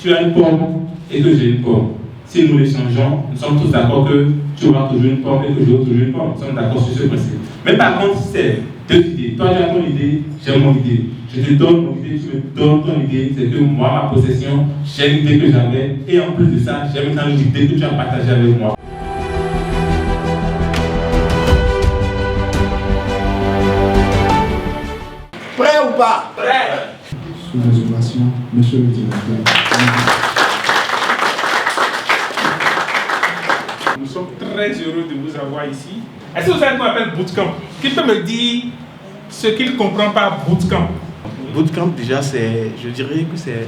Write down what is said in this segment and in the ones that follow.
tu as une pomme et que j'ai une pomme. Si nous les changeons, nous sommes tous d'accord que tu auras toujours une pomme et que j'aurai toujours une pomme. Nous sommes d'accord sur ce principe. Mais par contre, c'est deux idées. Toi, tu as ton idée, j'ai mon idée. Je te donne mon idée, tu me donnes ton idée. C'est que moi, ma possession, j'ai l'idée que j'avais. Et en plus de ça, j'ai maintenant l'idée que tu as partagée avec moi. Prêt ou pas? Prêt. Sous réservation, monsieur le directeur. Nous sommes très heureux de vous avoir ici. Est-ce que vous savez ce qu'on appelle bootcamp? Qui peut me dire ce qu'il comprend par bootcamp? Bootcamp, déjà, je dirais que c'est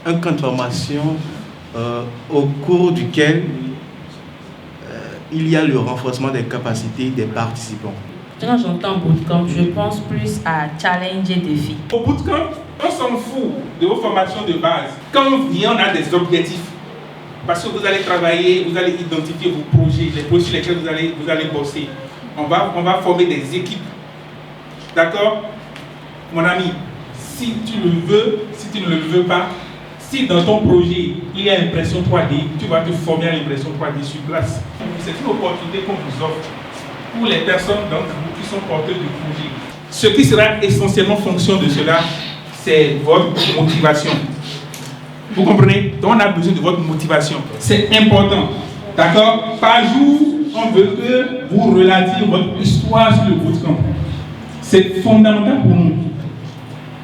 un camp de formation au cours duquel il y a le renforcement des capacités des participants. Quand j'entends bootcamp, je pense plus à challenge et défi. Au bootcamp, on s'en fout de vos formations de base. Quand on vient, on a des objectifs. Parce que vous allez travailler, vous allez identifier vos projets, les projets sur lesquels vous allez bosser. On va former des équipes. D'accord? Mon ami, si tu le veux, si tu ne le veux pas, si dans ton projet il y a impression 3D, tu vas te former à l'impression 3D sur place. C'est une opportunité qu'on vous offre pour les personnes d'entre vous qui sont porteurs de projets. Ce qui sera essentiellement fonction de cela, c'est votre motivation. Vous comprenez? Donc on a besoin de votre motivation. C'est important. D'accord? Par jour, on veut que vous relatiez votre histoire sur le bootcamp. C'est fondamental pour nous.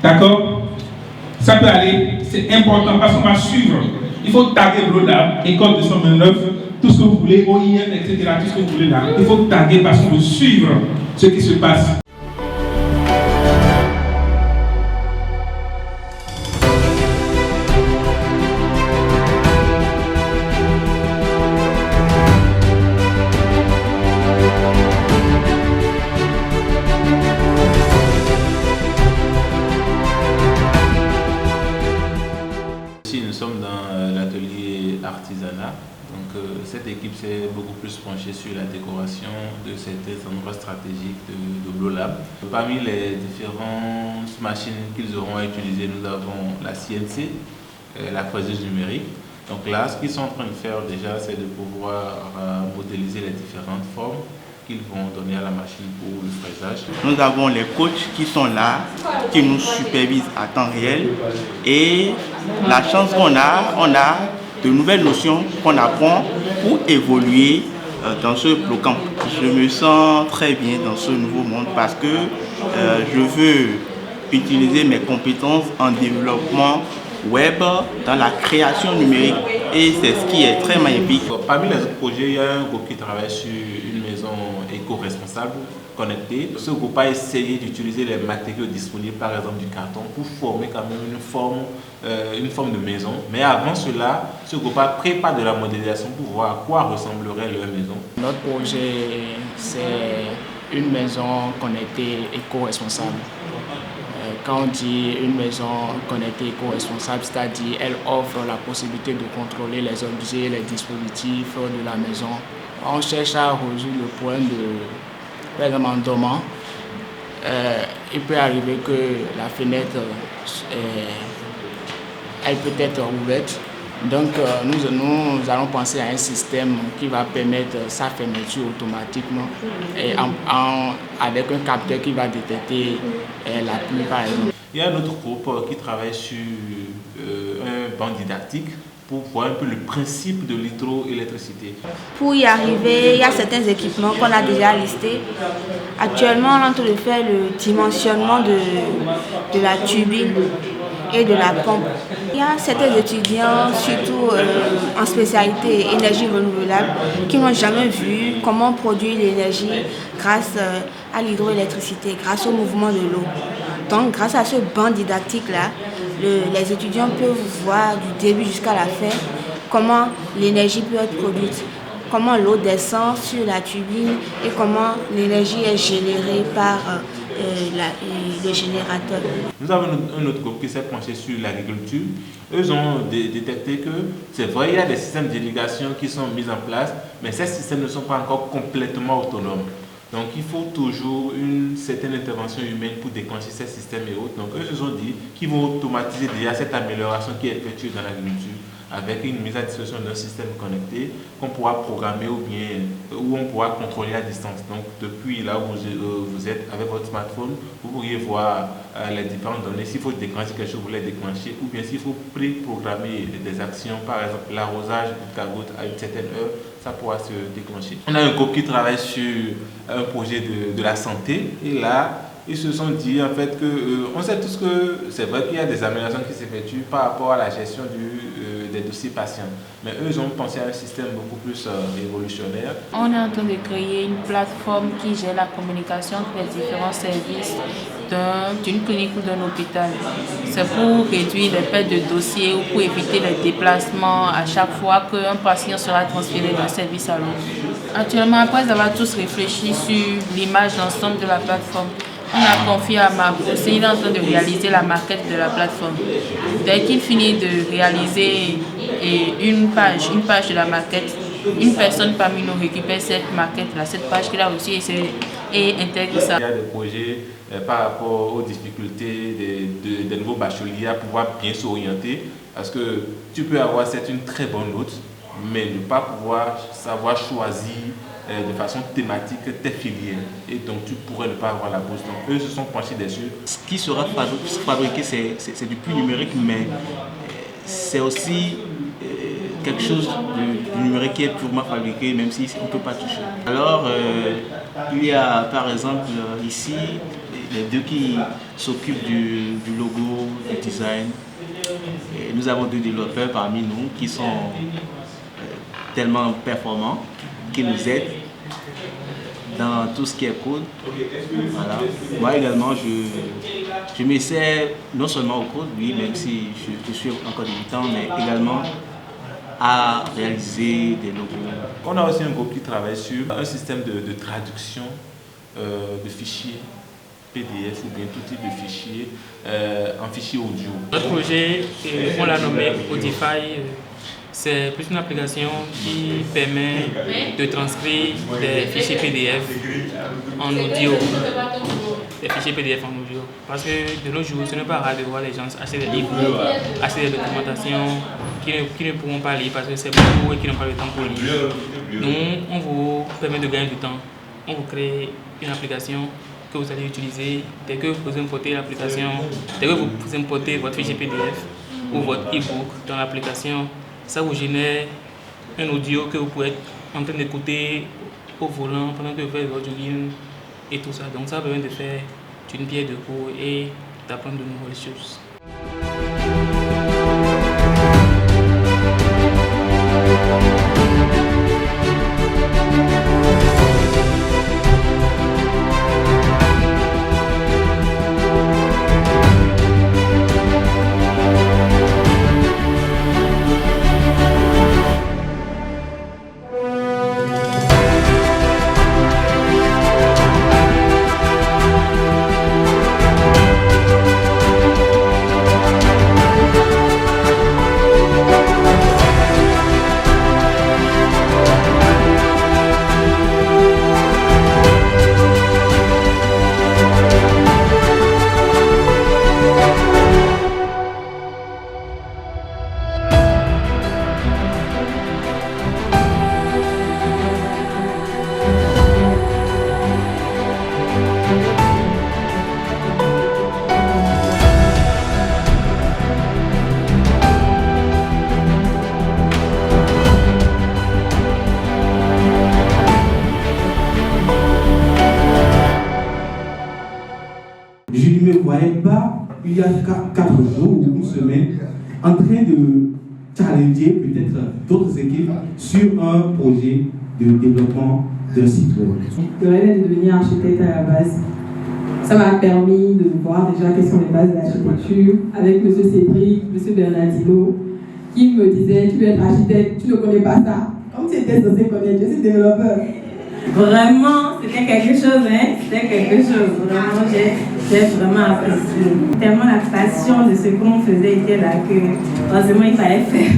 D'accord? Ça peut aller, c'est important parce qu'on va suivre. Il faut taguer Blodab, école de 129, tout ce que vous voulez, OIF, etc. Tout ce que vous voulez là. Il faut taguer parce qu'on veut suivre ce qui se passe. Nous sommes dans l'atelier artisanat. Donc, cette équipe s'est beaucoup plus penchée sur la décoration de certains endroits stratégiques de Blolab. Parmi les différentes machines qu'ils auront à utiliser, nous avons la CNC, la fraiseuse numérique. Donc là, ce qu'ils sont en train de faire déjà, c'est de pouvoir modéliser les différentes formes qu'ils vont donner à la machine pour le fraisage. Nous avons les coachs qui sont là, qui nous supervisent à temps réel. Et la chance qu'on a, on a de nouvelles notions qu'on apprend pour évoluer dans ce bootcamp. Je me sens très bien dans ce nouveau monde parce que je veux utiliser mes compétences en développement web, dans la création numérique. Et c'est ce qui est très magnifique. Parmi les autres projets, il y a un groupe qui travaille sur une maison éco-responsable connectée. Ce groupe a essayé d'utiliser les matériaux disponibles, par exemple du carton, pour former quand même une forme de maison. Mais avant cela, ce groupe a préparé de la modélisation pour voir à quoi ressemblerait leur maison. Notre projet, c'est une maison connectée éco-responsable. Quand on dit une maison connectée éco-responsable, c'est-à-dire elle offre la possibilité de contrôler les objets, les dispositifs de la maison. On cherche à résoudre le problème de, par exemple, en dormant. Il peut arriver que la fenêtre elle peut être ouverte. Donc nous allons penser à un système qui va permettre sa fermeture automatiquement et avec un capteur qui va détecter la pluie par exemple. Il y a un autre groupe qui travaille sur un banc didactique pour voir un peu le principe de l'hydroélectricité. Pour y arriver, il y a certains équipements qu'on a déjà listés. Actuellement, on est en train de faire le dimensionnement de la turbine et de la pompe. Il y a certains étudiants, surtout en spécialité énergie renouvelable, qui n'ont jamais vu comment produire l'énergie grâce à l'hydroélectricité, grâce au mouvement de l'eau. Donc, grâce à ce banc didactique-là, les étudiants peuvent voir du début jusqu'à la fin comment l'énergie peut être produite, comment l'eau descend sur la turbine et comment l'énergie est générée par le générateur. Nous avons un autre groupe qui s'est penché sur l'agriculture. Eux ont détecté que c'est vrai, il y a des systèmes d'irrigation qui sont mis en place, mais ces systèmes ne sont pas encore complètement autonomes. Donc il faut toujours une certaines interventions humaines pour déclencher ces systèmes et autres. Donc eux se sont dit qu'ils vont automatiser déjà cette amélioration qui est effectuée dans l'agriculture avec une mise à disposition d'un système connecté qu'on pourra programmer ou on pourra contrôler à distance. Donc depuis là où vous êtes avec votre smartphone, vous pourriez voir les différentes données. S'il faut déclencher quelque chose, vous les déclenchez, ou bien s'il faut pré-programmer des actions, par exemple l'arrosage goutte à goutte à une certaine heure, ça pourra se déclencher. On a un groupe qui travaille sur un projet de la santé et là, ils se sont dit en fait que on sait tous que c'est vrai qu'il y a des améliorations qui s'effectuent par rapport à la gestion des dossiers patients. Mais eux, ils ont pensé à un système beaucoup plus révolutionnaire. On est en train de créer une plateforme qui gère la communication entre les différents services d'une clinique ou d'un hôpital. C'est pour réduire les pertes de dossiers ou pour éviter les déplacements à chaque fois qu'un patient sera transféré d'un service à l'autre. Actuellement, après avoir tous réfléchi sur l'image d'ensemble de la plateforme, on a confié à Marco, il est en train de réaliser la maquette de la plateforme. Dès qu'il finit de réaliser une page de la maquette, une personne parmi nous récupère cette maquette-là, cette page qu'il a reçue et intègre ça. Il y a des projets par rapport aux difficultés des nouveaux bacheliers à pouvoir bien s'orienter parce que tu peux avoir certes une très bonne note, mais ne pas pouvoir savoir choisir de façon thématique tes filières et donc tu pourrais ne pas avoir la bourse. Donc eux se sont penchés dessus. Ce qui sera fabriqué, c'est du plus numérique, mais c'est aussi quelque chose du numérique qui est purement fabriqué, même si on ne peut pas toucher. Alors, il y a par exemple ici les deux qui s'occupent du logo, du design. Et nous avons deux développeurs parmi nous qui sont tellement performants, qui nous aident dans tout ce qui est code. Voilà. Moi également, je m'essaie non seulement au code, oui, même si je suis encore débutant, mais également à réaliser des logos. On a aussi un groupe qui travaille sur un système de traduction de fichiers PDF ou bien tout type de fichier en fichier audio. Notre projet, on l'a nommé Audify. C'est plus une application qui permet de transcrire des fichiers PDF en audio. Des fichiers PDF en audio. Parce que de nos jours, ce n'est pas rare de voir les gens acheter des livres, acheter des documentations qui ne pourront pas lire parce que c'est beaucoup et qui n'ont pas le temps pour lire. Nous, on vous permet de gagner du temps. On vous crée une application que vous allez utiliser dès que vous importez l'application, dès que vous importez votre fichier PDF ou votre e-book dans l'application. Ça vous génère un audio que vous pouvez être en train d'écouter au volant pendant que vous faites votre jogging et tout ça. Donc ça permet de faire d'une pierre deux coups et d'apprendre de nouvelles choses. Je ne me voyais pas, il y a 4 jours ou une semaine, en train de challenger peut-être d'autres équipes sur un projet de développement d'un site web. Le rêve de devenir architecte à la base, ça m'a permis de voir déjà quelles sont les bases de l'architecture avec M. Cédric, M. Bernardino, qui me disaient tu veux être architecte, tu ne connais pas ça. Comme tu étais censé connaître, je suis développeur. Vraiment, c'était quelque chose, hein? C'était quelque chose. Vraiment, j'ai vraiment apprécié. Tellement la passion de ce qu'on faisait était là que, heureusement, il fallait faire.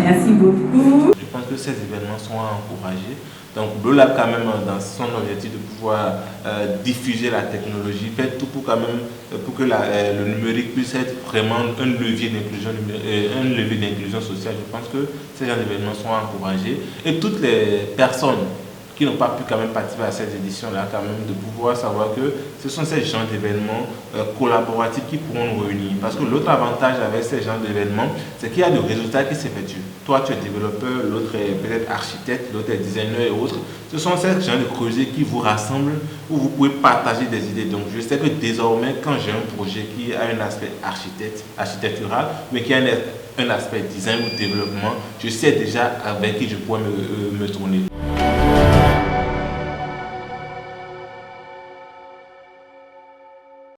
Merci beaucoup. Je pense que ces événements sont à encourager Donc BloLab quand même dans son objectif de pouvoir diffuser la technologie, fait tout pour quand même pour que le numérique puisse être vraiment un levier d'inclusion sociale. Je pense que ces genres d'événements sont encouragés et toutes les personnes qui n'ont pas pu quand même participer à cette édition-là, quand même de pouvoir savoir que ce sont ces genres d'événements collaboratifs qui pourront nous réunir. Parce que l'autre avantage avec ces genres d'événements, c'est qu'il y a des résultats qui s'effectuent. Toi, tu es développeur, l'autre est peut-être architecte, l'autre est designer et autres. Ce sont ces genres de projets qui vous rassemblent, où vous pouvez partager des idées. Donc, je sais que désormais, quand j'ai un projet qui a un aspect architectural, mais qui a un aspect design ou développement, je sais déjà avec qui je pourrais me tourner.